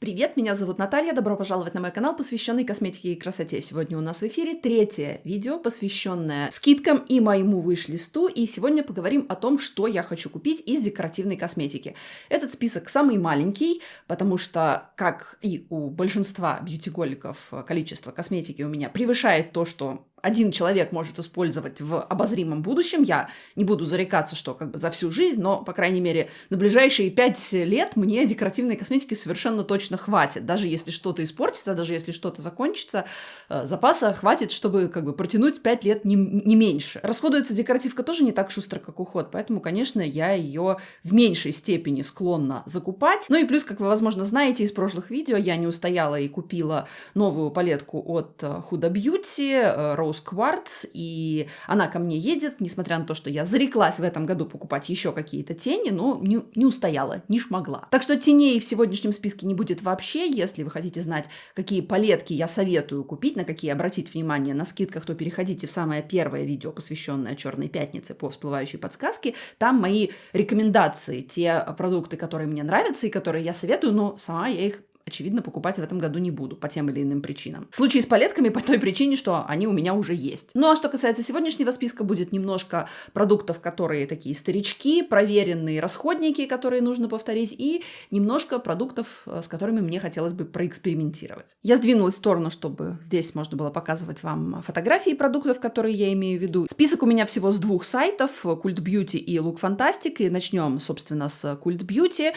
Привет, меня зовут Наталья, добро пожаловать на мой канал, посвященный косметике и красоте. Сегодня у нас в эфире третье видео, посвященное скидкам и моему виш-листу, и сегодня поговорим о том, что я хочу купить из декоративной косметики. Этот список самый маленький, потому что, как и у большинства бьюти-голиков, количество косметики у меня превышает то, что один человек может использовать в обозримом будущем. Я не буду зарекаться, что за всю жизнь, но, по крайней мере, на ближайшие 5 лет мне декоративной косметики совершенно точно хватит. Даже если что-то испортится, даже если что-то закончится, запаса хватит, чтобы протянуть 5 лет не меньше. Расходуется декоративка тоже не так шустро, как уход, поэтому, конечно, я ее в меньшей степени склонна закупать. Ну и плюс, как вы, возможно, знаете из прошлых видео, я не устояла и купила новую палетку от Huda Beauty, Rose Quartz, и она ко мне едет, несмотря на то, что я зареклась в этом году покупать еще какие-то тени, но не устояла, не шмогла. Так что теней в сегодняшнем списке не будет вообще. Если вы хотите знать, какие палетки я советую купить, на какие обратить внимание на скидках, то переходите в самое первое видео, посвященное Черной пятнице по всплывающей подсказке. Там мои рекомендации, те продукты, которые мне нравятся и которые я советую, но сама я их очевидно, покупать в этом году не буду по тем или иным причинам. В случае с палетками по той причине, что они у меня уже есть. Ну а что касается сегодняшнего списка, будет немножко продуктов, которые такие старички, проверенные расходники, которые нужно повторить, и немножко продуктов, с которыми мне хотелось бы проэкспериментировать. Я сдвинулась в сторону, чтобы здесь можно было показывать вам фотографии продуктов, которые я имею в виду. Список у меня всего с 2 сайтов, Cult Beauty и Look Fantastic, и начнем, собственно, с Cult Beauty.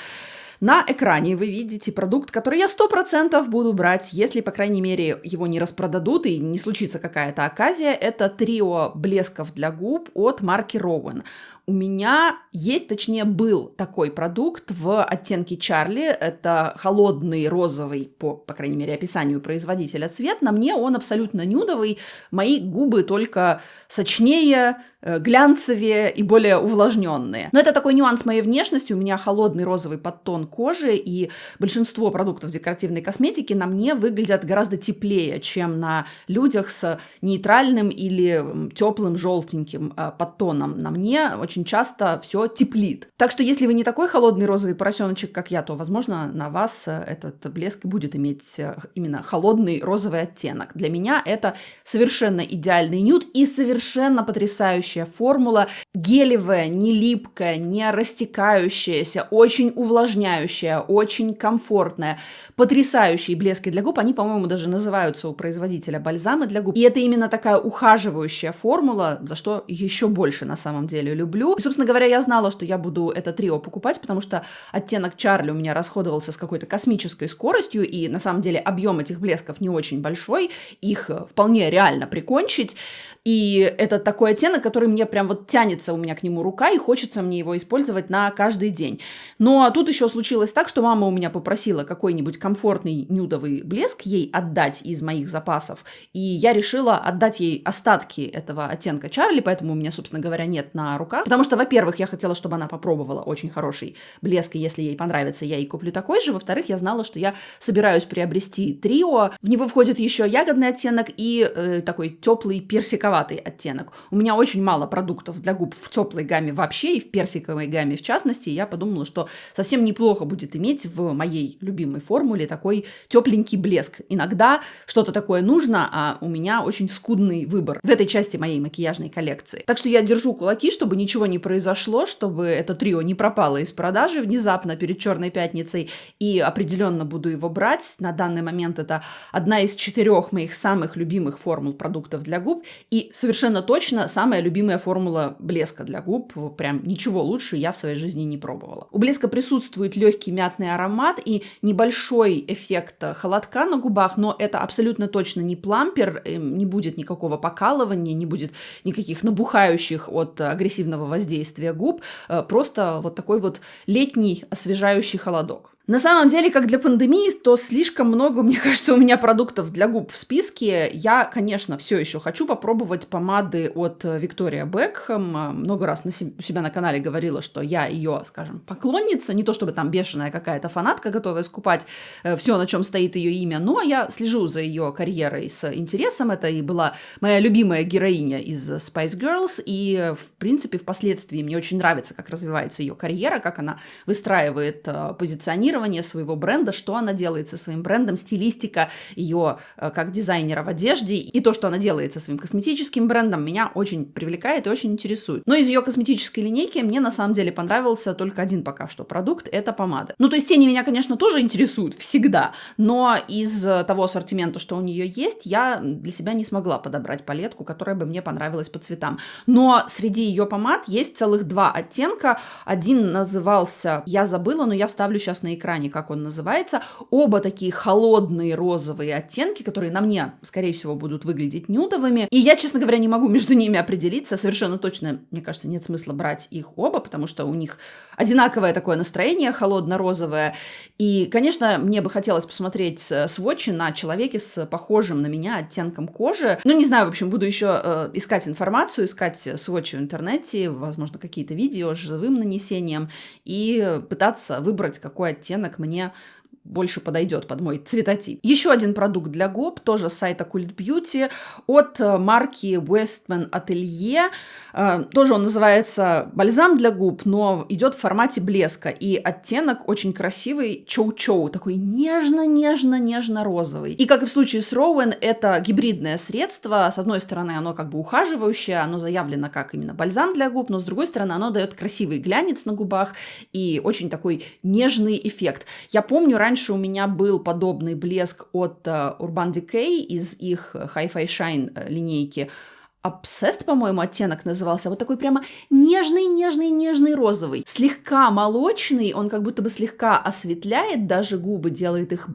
На экране вы видите продукт, который я 100% буду брать, если, по крайней мере, его не распродадут и не случится какая-то оказия. Это трио блесков для губ от марки Rowan. У меня есть, точнее, был такой продукт в оттенке Чарли. Это холодный розовый, по крайней мере, описанию производителя цвет. На мне он абсолютно нюдовый. Мои губы только сочнее, глянцевее и более увлажненные. Но это такой нюанс моей внешности. У меня холодный розовый подтон кожи, и большинство продуктов декоративной косметики на мне выглядят гораздо теплее, чем на людях с нейтральным или теплым желтеньким подтоном. На мне очень часто все теплит. Так что если вы не такой холодный розовый поросеночек, как я, то, возможно, на вас этот блеск будет иметь именно холодный розовый оттенок. Для меня это совершенно идеальный нюд и совершенно потрясающая формула. Гелевая, не липкая, не растекающаяся, очень увлажняющая, очень комфортная. Потрясающие блески для губ. Они, по-моему, даже называются у производителя бальзамы для губ. И это именно такая ухаживающая формула, за что еще больше на самом деле люблю. И, собственно говоря, я знала, что я буду это трио покупать, потому что оттенок Чарли у меня расходовался с какой-то космической скоростью, и на самом деле объем этих блесков не очень большой, их вполне реально прикончить. И это такой оттенок, который мне прям тянется у меня к нему рука, и хочется мне его использовать на каждый день. Но тут еще случилось так, что мама у меня попросила какой-нибудь комфортный нюдовый блеск ей отдать из моих запасов, и я решила отдать ей остатки этого оттенка Чарли, поэтому у меня, собственно говоря, нет на руках. Потому что, во-первых, я хотела, чтобы она попробовала очень хороший блеск, и если ей понравится, я ей куплю такой же. Во-вторых, я знала, что я собираюсь приобрести трио. В него входит еще ягодный оттенок и такой теплый персиковатый оттенок. У меня очень мало продуктов для губ в теплой гамме вообще, и в персиковой гамме в частности. И я подумала, что совсем неплохо будет иметь в моей любимой формуле такой тепленький блеск. Иногда что-то такое нужно, а у меня очень скудный выбор в этой части моей макияжной коллекции. Так что я держу кулаки, чтобы ничего не произошло, чтобы это трио не пропало из продажи внезапно перед Черной пятницей, и определенно буду его брать. На данный момент это одна из 4 моих самых любимых формул продуктов для губ, и совершенно точно самая любимая формула блеска для губ. Прям ничего лучше я в своей жизни не пробовала. У блеска присутствует легкий мятный аромат и небольшой эффект холодка на губах, но это абсолютно точно не плампер, не будет никакого покалывания, не будет никаких набухающих от агрессивного воздействия губ, просто такой летний освежающий холодок. На самом деле, как для пандемии, то слишком много, мне кажется, у меня продуктов для губ в списке. Я, конечно, все еще хочу попробовать помады от Victoria Beckham. Много раз у себя на канале говорила, что я ее, скажем, поклонница. Не то чтобы там бешеная какая-то фанатка, готовая скупать все, на чем стоит ее имя, но я слежу за ее карьерой с интересом. Это и была моя любимая героиня из Spice Girls, и, в принципе, впоследствии мне очень нравится, как развивается ее карьера, как она выстраивает позиционирование позиционирование своего бренда, что она делает со своим брендом, стилистика ее как дизайнера в одежде и то, что она делает со своим косметическим брендом, меня очень привлекает и очень интересует. Но из ее косметической линейки мне на самом деле понравился только один пока что продукт — это помада. Ну, то есть тени меня, конечно, тоже интересуют всегда, но из того ассортимента, что у нее есть, я для себя не смогла подобрать палетку, которая бы мне понравилась по цветам. Но среди ее помад есть целых два оттенка. Один назывался, я забыла, но я вставлю сейчас на экране, как он называется. Оба такие холодные розовые оттенки, которые на мне, скорее всего, будут выглядеть нюдовыми. И я, честно говоря, не могу между ними определиться. Совершенно точно, мне кажется, нет смысла брать их оба, потому что у них одинаковое такое настроение, холодно-розовое. И, конечно, мне бы хотелось посмотреть свотчи на человеке с похожим на меня оттенком кожи. Ну, не знаю, в общем, буду еще искать информацию, искать свотчи в интернете, возможно, какие-то видео с живым нанесением и пытаться выбрать, какой оттенок мне больше подойдет под мой цветотип. Еще один продукт для губ, тоже с сайта Cult Beauty, от марки Westman Atelier. Тоже он называется бальзам для губ, но идет в формате блеска. И оттенок очень красивый, чоу-чоу, такой нежно-нежно-нежно-розовый. И как и в случае с Rowan, это гибридное средство. С одной стороны, оно как бы ухаживающее, оно заявлено как именно бальзам для губ, но с другой стороны, оно дает красивый глянец на губах и очень такой нежный эффект. Я помню, раньше у меня был подобный блеск от Urban Decay из их Hi-Fi Shine линейки. Obsessed, по-моему, оттенок назывался. Вот такой прямо нежный-нежный-нежный розовый. Слегка молочный, он как будто бы слегка осветляет даже губы, делает их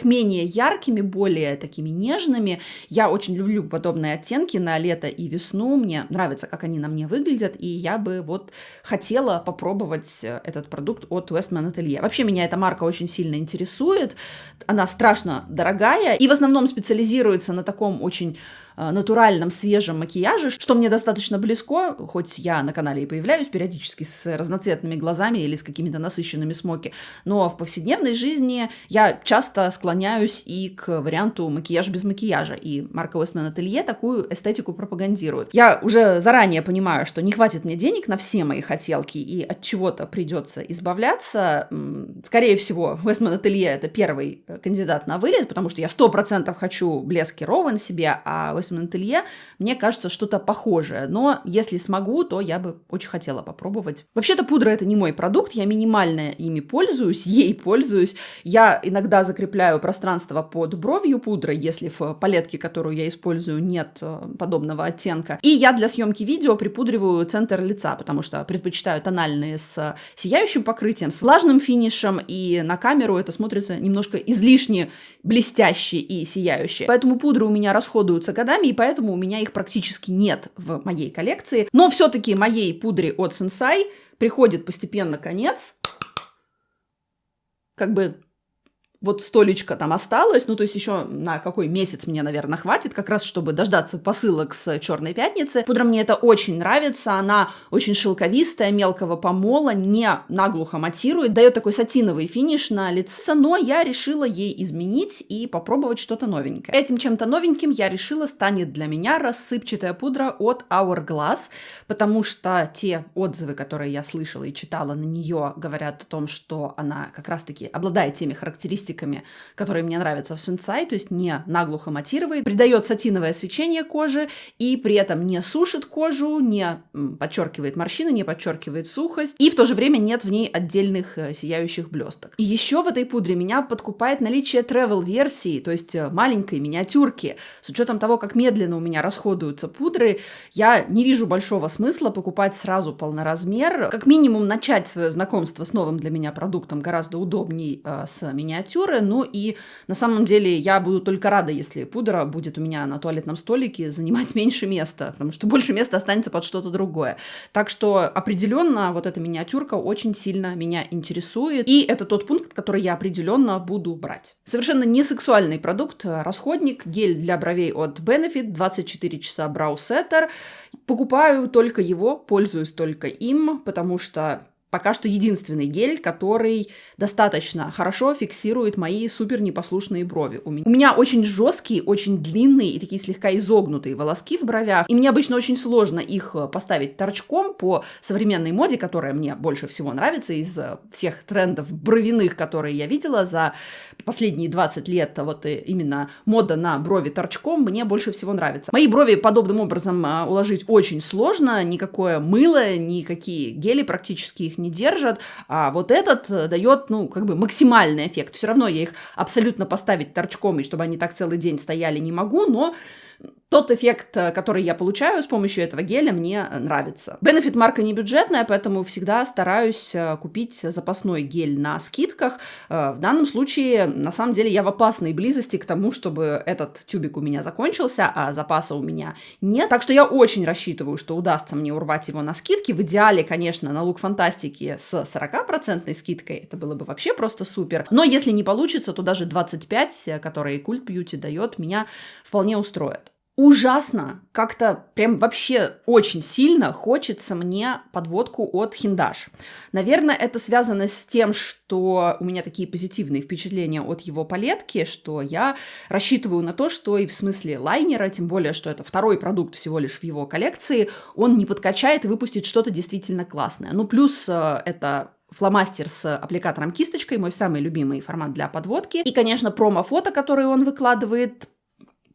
менее яркими, более такими нежными. Я очень люблю подобные оттенки на лето и весну. Мне нравится, как они на мне выглядят, и я бы вот хотела попробовать этот продукт от Westman Atelier. Вообще меня эта марка очень сильно интересует. Она страшно дорогая и в основном специализируется на таком очень натуральном, свежем макияже, что мне достаточно близко, хоть я на канале и появляюсь периодически с разноцветными глазами или с какими-то насыщенными смоки, но в повседневной жизни я часто склоняюсь и к варианту макияж без макияжа, и марка Westman Atelier такую эстетику пропагандирует. Я уже заранее понимаю, что не хватит мне денег на все мои хотелки, и от чего-то придется избавляться. Скорее всего, Westman Atelier — это первый кандидат на вылет, потому что я 100% хочу блески Rowan себе, а Westman Atelier, мне кажется, что-то похожее. Но если смогу, то я бы очень хотела попробовать. Вообще-то пудра — это не мой продукт, я минимально ей пользуюсь. Я иногда закрепляю пространство под бровью пудрой, если в палетке, которую я использую, нет подобного оттенка. И я для съемки видео припудриваю центр лица, потому что предпочитаю тональные с сияющим покрытием, с влажным финишем, и на камеру это смотрится немножко излишне блестяще и сияюще. Поэтому пудры у меня расходуются годами, и поэтому у меня их практически нет в моей коллекции. Но все-таки моей пудре от Sensai приходит постепенно конец. Как бы вот столечко там осталось, ну, то есть еще на какой месяц мне, наверное, хватит, как раз чтобы дождаться посылок с Черной пятницы. Пудра мне это очень нравится, она очень шелковистая, мелкого помола, не наглухо матирует, дает такой сатиновый финиш на лице, но я решила ей изменить и попробовать что-то новенькое. Этим чем-то новеньким я решила станет для меня рассыпчатая пудра от Hourglass, потому что те отзывы, которые я слышала и читала на нее, говорят о том, что она как раз-таки обладает теми характеристиками, которые мне нравятся в Sensai, то есть не наглухо матирует, придает сатиновое свечение коже и при этом не сушит кожу, не подчеркивает морщины, не подчеркивает сухость, и в то же время нет в ней отдельных сияющих блесток. И еще в этой пудре меня подкупает наличие travel-версии, то есть маленькой миниатюрки. С учетом того, как медленно у меня расходуются пудры, я не вижу большого смысла покупать сразу полноразмер. Как минимум начать свое знакомство с новым для меня продуктом гораздо удобней с миниатюрой. Ну и на самом деле я буду только рада, если пудра будет у меня на туалетном столике занимать меньше места, потому что больше места останется под что-то другое. Так что определенно вот эта миниатюрка очень сильно меня интересует, и это тот пункт, который я определенно буду брать. Совершенно не сексуальный продукт, расходник, гель для бровей от Benefit, 24 часа Brow Setter. Покупаю только его, пользуюсь только им, потому что пока что единственный гель, который достаточно хорошо фиксирует мои супер непослушные брови. У меня очень жесткие, очень длинные и такие слегка изогнутые волоски в бровях, и мне обычно очень сложно их поставить торчком по современной моде, которая мне больше всего нравится из всех трендов бровяных, которые я видела за последние 20 лет. Вот именно мода на брови торчком мне больше всего нравится. Мои брови подобным образом уложить очень сложно, никакое мыло, никакие гели практически их не держат, а вот этот дает, максимальный эффект. Все равно я их абсолютно поставить торчком, и чтобы они так целый день стояли, не могу, но тот эффект, который я получаю с помощью этого геля, мне нравится. Benefit марка не бюджетная, поэтому всегда стараюсь купить запасной гель на скидках. В данном случае, на самом деле, я в опасной близости к тому, чтобы этот тюбик у меня закончился, а запаса у меня нет. Так что я очень рассчитываю, что удастся мне урвать его на скидке. В идеале, конечно, на Look Fantastic с 40% скидкой. Это было бы вообще просто супер. Но если не получится, то даже 25%, которые Cult Beauty дает, меня вполне устроит. Ужасно, как-то прям вообще очень сильно хочется мне подводку от Hindash. Наверное, это связано с тем, что у меня такие позитивные впечатления от его палетки, что я рассчитываю на то, что и в смысле лайнера, тем более, что это второй продукт всего лишь в его коллекции, он не подкачает и выпустит что-то действительно классное. Ну, плюс это фломастер с аппликатором-кисточкой, мой самый любимый формат для подводки. И, конечно, промо-фото, которые он выкладывает,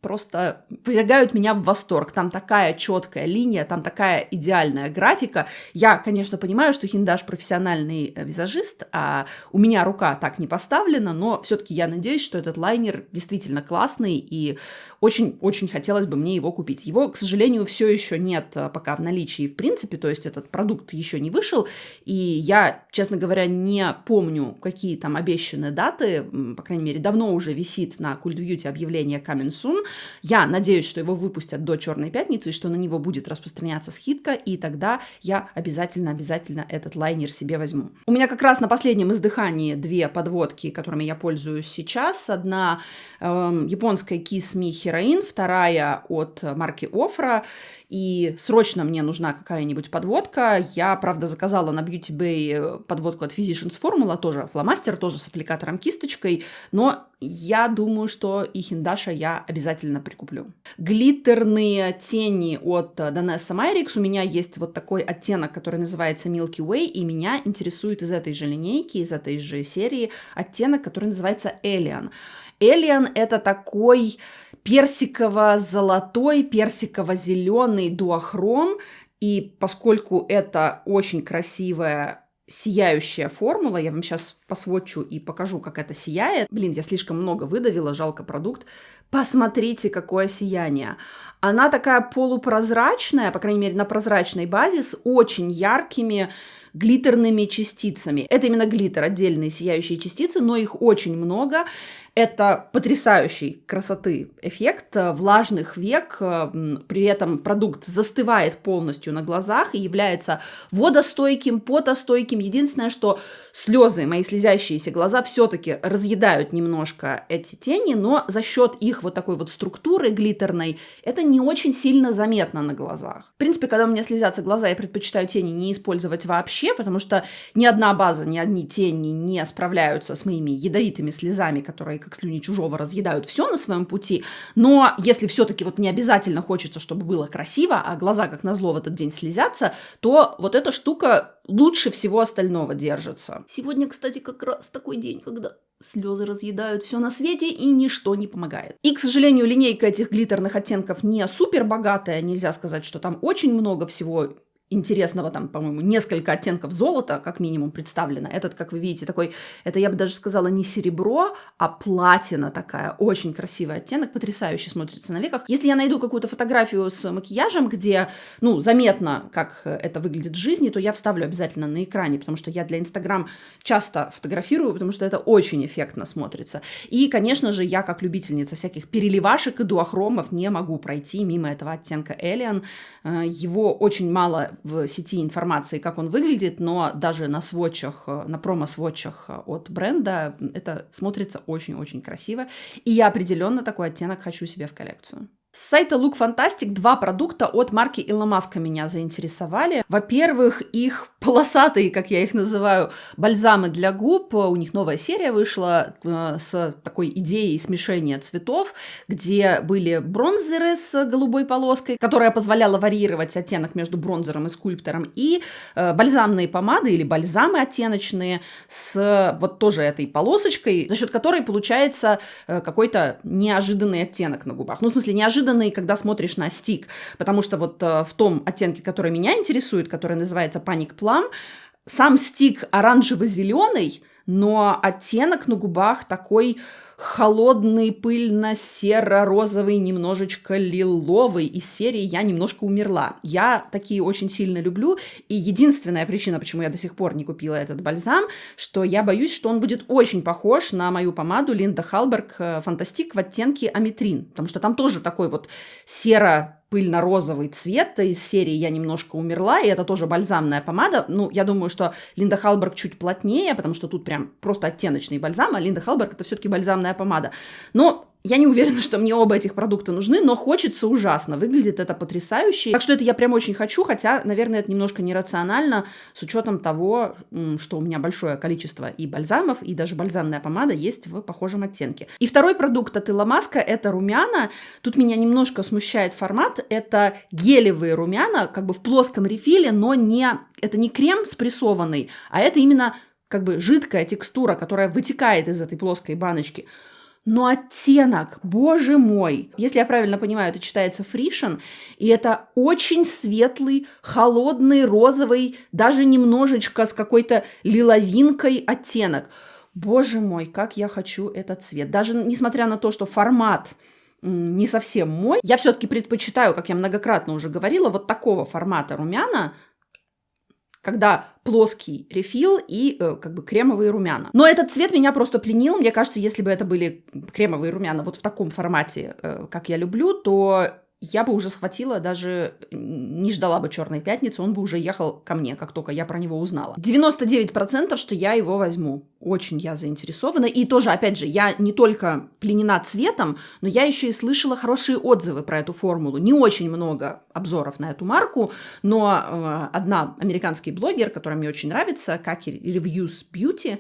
просто повергают меня в восторг. Там такая четкая линия, там такая идеальная графика. Я, конечно, понимаю, что Hindash профессиональный визажист, а у меня рука так не поставлена, но все-таки я надеюсь, что этот лайнер действительно классный, и очень-очень хотелось бы мне его купить. Его, к сожалению, все еще нет пока в наличии в принципе, то есть этот продукт еще не вышел, и я, честно говоря, не помню, какие там обещанные даты, по крайней мере, давно уже висит на Cult Beauty объявление Coming Soon. Я надеюсь, что его выпустят до Черной пятницы, и что на него будет распространяться скидка, и тогда я обязательно этот лайнер себе возьму. У меня как раз на последнем издыхании две подводки, которыми я пользуюсь сейчас. Одна японская Kiss Me Heroine, вторая от марки Ofra, и срочно мне нужна какая-нибудь подводка. Я, правда, заказала на Beauty Bay подводку от Physicians Formula, тоже фломастер, тоже с аппликатором-кисточкой, но я думаю, что и Hindash я обязательно прикуплю. Глиттерные тени от Danessa Myricks. У меня есть вот такой оттенок, который называется Milky Way, и меня интересует из этой же линейки, из этой же серии оттенок, который называется Alien. Alien — это такой персиково-золотой, персиково-зеленый дуохром, и поскольку это очень красивая сияющая формула, я вам сейчас посводчу и покажу, как это сияет. Блин, я слишком много выдавила, жалко продукт. Посмотрите, какое сияние. Она такая полупрозрачная, по крайней мере, на прозрачной базе, с очень яркими глиттерными частицами. Это именно глиттер, отдельные сияющие частицы, но их очень много. Это потрясающей красоты эффект влажных век, при этом продукт застывает полностью на глазах и является водостойким, потостойким. Единственное, что слезы, мои слезящиеся глаза все-таки разъедают немножко эти тени, но за счет их вот такой вот структуры глиттерной это не очень сильно заметно на глазах. В принципе, когда у меня слезятся глаза, я предпочитаю тени не использовать вообще, потому что ни одна база, ни одни тени не справляются с моими ядовитыми слезами, которые как слюни чужого разъедают все на своем пути, но если все-таки вот мне обязательно хочется, чтобы было красиво, а глаза, как назло, в этот день слезятся, то вот эта штука лучше всего остального держится. Сегодня, кстати, как раз такой день, когда слезы разъедают все на свете, и ничто не помогает. И, к сожалению, линейка этих глиттерных оттенков не супер богатая, нельзя сказать, что там очень много всего интересного, там, по-моему, несколько оттенков золота, как минимум, представлено. Этот, как вы видите, такой, это, я бы даже сказала, не серебро, а платина такая. Очень красивый оттенок, потрясающе смотрится на веках. Если я найду какую-то фотографию с макияжем, где, заметно, как это выглядит в жизни, то я вставлю обязательно на экране, потому что я для Instagram часто фотографирую, потому что это очень эффектно смотрится. И, конечно же, я, как любительница всяких переливашек и дуохромов, не могу пройти мимо этого оттенка Alien. Его очень мало в сети информации, как он выглядит, но даже на сводчах, на промо-сводчах от бренда это смотрится очень-очень красиво. И я определенно такой оттенок хочу себе в коллекцию. С сайта Look Fantastic два продукта от марки Илона Маска меня заинтересовали. Во-первых, их полосатые, как я их называю, бальзамы для губ. У них новая серия вышла с такой идеей смешения цветов, где были бронзеры с голубой полоской, которая позволяла варьировать оттенок между бронзером и скульптором, и бальзамные помады или бальзамы оттеночные с вот тоже этой полосочкой, за счет которой получается какой-то неожиданный оттенок на губах. Ну, в смысле, неожиданный, когда смотришь на стик, потому что вот в том оттенке, который меня интересует, который называется Panic Plum, сам стик оранжево-зеленый, но оттенок на губах такой холодный, пыльно-серо-розовый, немножечко лиловый, из серии «Я немножко умерла». Я такие очень сильно люблю, и единственная причина, почему я до сих пор не купила этот бальзам, что я боюсь, что он будет очень похож на мою помаду Linda Hallberg Fantastic в оттенке аметрин, потому что там тоже такой вот пыльно-розовый цвет из серии «Я немножко умерла», и это тоже бальзамная помада. Ну, я думаю, что Линда Халберг чуть плотнее, потому что тут прям просто оттеночный бальзам, а Линда Халберг — это все-таки бальзамная помада. Но я не уверена, что мне оба этих продукта нужны, но хочется ужасно. Выглядит это потрясающе. Так что это я прям очень хочу, хотя, наверное, это немножко нерационально с учетом того, что у меня большое количество и бальзамов, и даже бальзамная помада есть в похожем оттенке. И второй продукт от Илона Маска — это румяна. Тут меня немножко смущает формат. Это гелевые румяна, как бы в плоском рефиле, но это не крем спрессованный, а это именно как бы жидкая текстура, которая вытекает из этой плоской баночки. Но оттенок, боже мой, если я правильно понимаю, это читается фришен, и это очень светлый, холодный, розовый, даже немножечко с какой-то лиловинкой оттенок. Боже мой, как я хочу этот цвет. Даже несмотря на то, что формат не совсем мой, я все-таки предпочитаю, как я многократно уже говорила, вот такого формата румяна, когда плоский рефил и как бы кремовые румяна. Но этот цвет меня просто пленил. Мне кажется, если бы это были кремовые румяна вот в таком формате, как я люблю, то я бы уже схватила, даже не ждала бы «Черной пятницы», он бы уже ехал ко мне, как только я про него узнала. 99%, что я его возьму. Очень я заинтересована. И тоже, опять же, я не только пленена цветом, но я еще и слышала хорошие отзывы про эту формулу. Не очень много обзоров на эту марку, но одна американский блогер, которая мне очень нравится, как Reviews Beauty,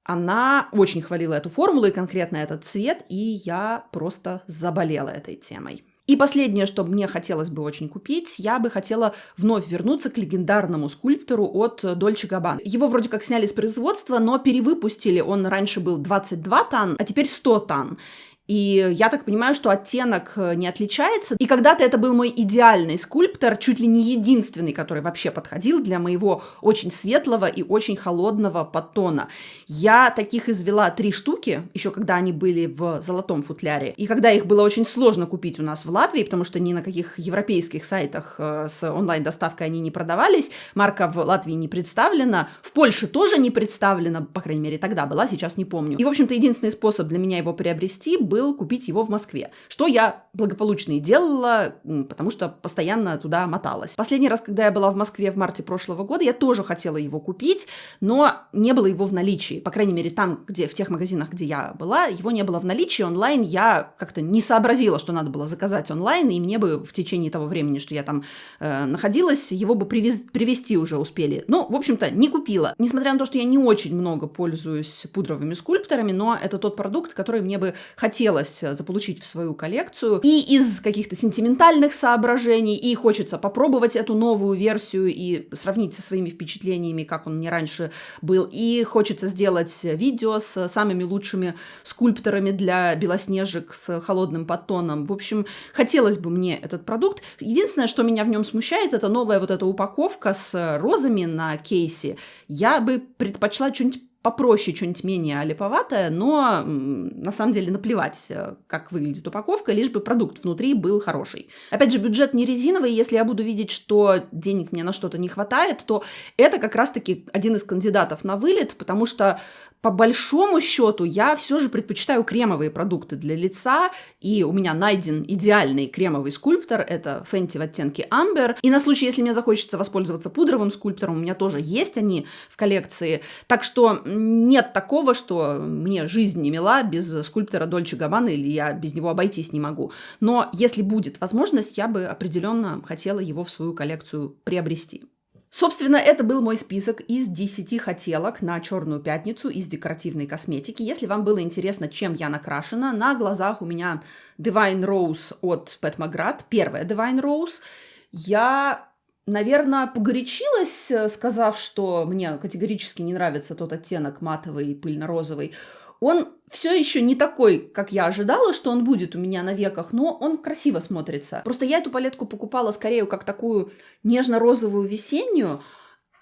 она очень хвалила эту формулу и конкретно этот цвет, и я просто заболела этой темой. И последнее, что мне хотелось бы очень купить, я бы хотела вновь вернуться к легендарному скульптору от Dolce Gabbana. Его вроде как сняли с производства, но перевыпустили. Он раньше был 22 тан, а теперь 100 тан. И я так понимаю, что оттенок не отличается. И когда-то это был мой идеальный скульптор, чуть ли не единственный, который вообще подходил для моего очень светлого и очень холодного подтона. Я таких извела 3 штуки, еще когда они были в золотом футляре. И когда их было очень сложно купить у нас в Латвии, потому что ни на каких европейских сайтах с онлайн-доставкой они не продавались, марка в Латвии не представлена, в Польше тоже не представлена, по крайней мере, тогда была, сейчас не помню. И, в общем-то, единственный способ для меня его приобрести был купить его в Москве, что я благополучно и делала, потому что постоянно туда моталась. Последний раз, когда я была в Москве в марте прошлого года, я тоже хотела его купить, но не было его в наличии. По крайней мере, там, в тех магазинах, где я была, его не было в наличии. Онлайн я как-то не сообразила, что надо было заказать онлайн, и мне бы в течение того времени, что я там находилась, его бы привезти уже успели. Ну, в общем-то, не купила. Несмотря на то, что я не очень много пользуюсь пудровыми скульпторами, но это тот продукт, который мне бы хотелось заполучить в свою коллекцию. И из каких-то сентиментальных соображений, и хочется попробовать эту новую версию и сравнить со своими впечатлениями, как он мне раньше был. И хочется сделать видео с самыми лучшими скульпторами для белоснежек с холодным подтоном. В общем, хотелось бы мне этот продукт. Единственное, что меня в нем смущает, это новая вот эта упаковка с розами на кейсе. Я бы предпочла что-нибудь попроще, что-нибудь менее олиповатое, но на самом деле наплевать, как выглядит упаковка, лишь бы продукт внутри был хороший. Опять же, бюджет не резиновый, если я буду видеть, что денег мне на что-то не хватает, то это как раз-таки один из кандидатов на вылет, потому что по большому счету я все же предпочитаю кремовые продукты для лица, и у меня найден идеальный кремовый скульптор, это Fenty в оттенке Amber, и на случай, если мне захочется воспользоваться пудровым скульптором, у меня тоже есть они в коллекции, так что нет такого, что мне жизнь не мила без скульптора Dolce Gabbana, или я без него обойтись не могу, но если будет возможность, я бы определенно хотела его в свою коллекцию приобрести. Собственно, это был мой список из 10 хотелок на Черную пятницу из декоративной косметики. Если вам было интересно, чем я накрашена, на глазах у меня Divine Rose от Pat McGrath, первая Divine Rose. Я, наверное, погорячилась, сказав, что мне категорически не нравится тот оттенок матовый, пыльно-розовый. Он все еще не такой, как я ожидала, что он будет у меня на веках, но он красиво смотрится. Просто я эту палетку покупала скорее как такую нежно-розовую весеннюю,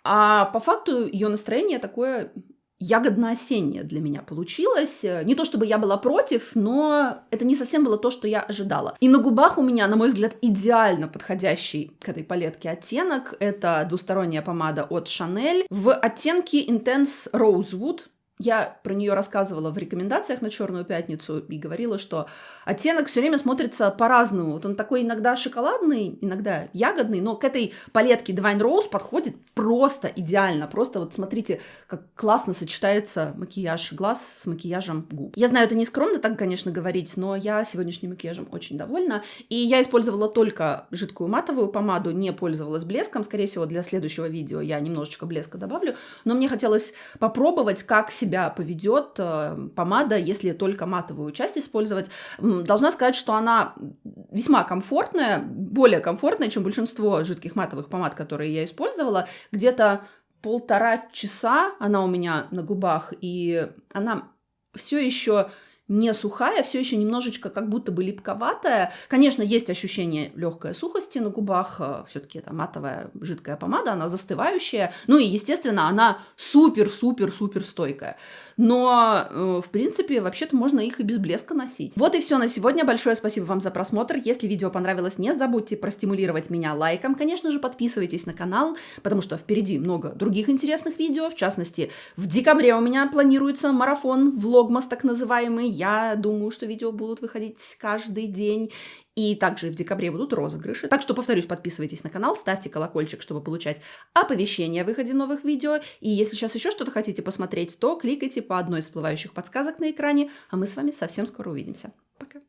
а по факту ее настроение такое ягодно-осеннее для меня получилось. Не то чтобы я была против, но это не совсем было то, что я ожидала. И на губах у меня, на мой взгляд, идеально подходящий к этой палетке оттенок. Это двусторонняя помада от Chanel в оттенке Intense Rosewood. Я про нее рассказывала в рекомендациях на Черную пятницу и говорила, что оттенок все время смотрится по-разному. Вот он такой иногда шоколадный, иногда ягодный, но к этой палетке Divine Rose подходит просто идеально. Просто вот смотрите, как классно сочетается макияж глаз с макияжем губ. Я знаю, это не скромно так, конечно, говорить, но я сегодняшним макияжем очень довольна. И я использовала только жидкую матовую помаду, не пользовалась блеском. Скорее всего, для следующего видео я немножечко блеска добавлю. Но мне хотелось попробовать, как себя поведет помада, если только матовую часть использовать. Должна сказать, что она весьма комфортная, более комфортная, чем большинство жидких матовых помад, которые я использовала. Где-то 1,5 часа она у меня на губах, и она все еще не сухая, все еще немножечко как будто бы липковатая. Конечно, есть ощущение легкой сухости на губах, все-таки это матовая жидкая помада, она застывающая, ну и, естественно, она супер-супер-супер стойкая. Но, в принципе, вообще-то можно их и без блеска носить. Вот и все на сегодня. Большое спасибо вам за просмотр. Если видео понравилось, не забудьте простимулировать меня лайком. Конечно же, подписывайтесь на канал, потому что впереди много других интересных видео. В частности, в декабре у меня планируется марафон, влогмас так называемый. Я думаю, что видео будут выходить каждый день. И также в декабре будут розыгрыши. Так что, повторюсь, подписывайтесь на канал, ставьте колокольчик, чтобы получать оповещения о выходе новых видео. И если сейчас еще что-то хотите посмотреть, то кликайте по одной из всплывающих подсказок на экране. А мы с вами совсем скоро увидимся. Пока!